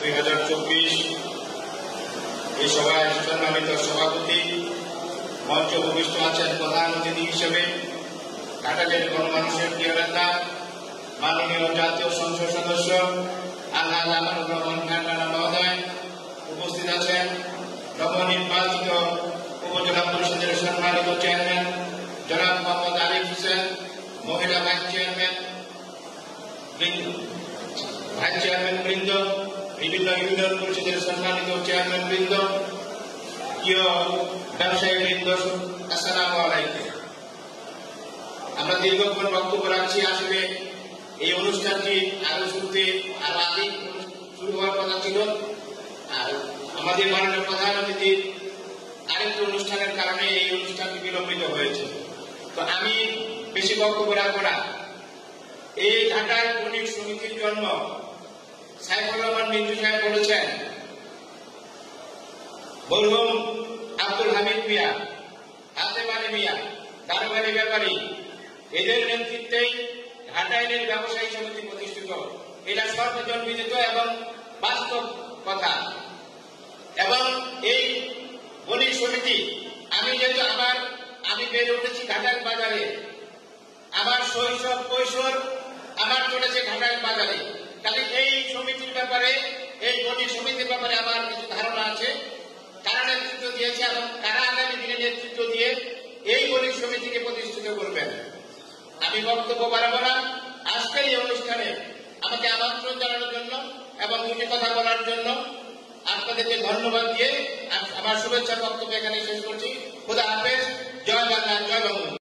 2024 এই সভায় সম্মানিত সভাপতি, মঞ্চ উপবিষ্ট আছেন প্রধান অতিথি হিসেবে ঘাটালের গণমানুষের প্রিয় নেতা মাননীয় জাতীয় সংসদ সদস্য আলহাজ আমানুর রহমান খান রানা মহোদয়, উপস্থিত আছেন নবনির্বাচিত উপজেলা পরিষদের সম্মানিত চেয়ারম্যান জনাব মোহাম্মদ আরিফ হোসেন, মহিলা ভাইস চেয়ারম্যান বৃন্দ, বিভিন্ন ইউনিয়ন পরিষদের সম্মানিত চেয়ারম্যান বৃন্দ, প্রিয় ব্যবসায়ী বৃন্দ, আসসালামু আলাইকুম। আমরা দীর্ঘক্ষণ বক্তব্য রাখছি। আসলে এই অনুষ্ঠানটি আরো আগে শুরু হওয়ার কথা ছিল, আর আমাদের মাননীয় প্রধান অতিথির আরেকটি অনুষ্ঠানের কারণে এই অনুষ্ঠানটি বিলম্বিত হয়েছে। তো আমি বেশি বক্তব্য রাখবো না। এই ঘাটাল বণিক সমিতির জন্ম সাইফুর রহমান মিন্টু সাহেব বলেছেন, মরহুম আব্দুল হামিদ মিয়া, হাতেম আলী মিয়া, দারোগানি ব্যাপারী, এদের নেতৃত্বেই ঘাটাইলের ব্যবসায়ী সমিতি প্রতিষ্ঠিত। এটা সর্বজন বিদিত এবং বাস্তব কথা। এবং এই বণিক সমিতি, আমি যেহেতু আমি বেড়ে উঠেছি ঘাটাইল বাজারে, আমার শৈশব কৈশোর আমার চলেছে ঘাটাইল বাজারে। তাহলে এই সমিতির ব্যাপারে, এই বণিক সমিতির ব্যাপারে আমার কিছু ধারণা আছে। কারা নেতৃত্ব দিয়েছে এবং কারা আগামী দিনে নেতৃত্ব দিয়ে এই বণিক সমিতিকে প্রতিষ্ঠিত করবেন। আমি বক্তব্য বাড়াবো না। আজকের এই অনুষ্ঠানে আমাকে আমন্ত্রণ জানানোর জন্য এবং দুটি কথা বলার জন্য আপনাদেরকে ধন্যবাদ দিয়ে আমার শুভেচ্ছা বক্তব্য এখানে শেষ করছি। খোদা হাফেজ। জয় বাংলা, জয় বঙ্গবন্ধু।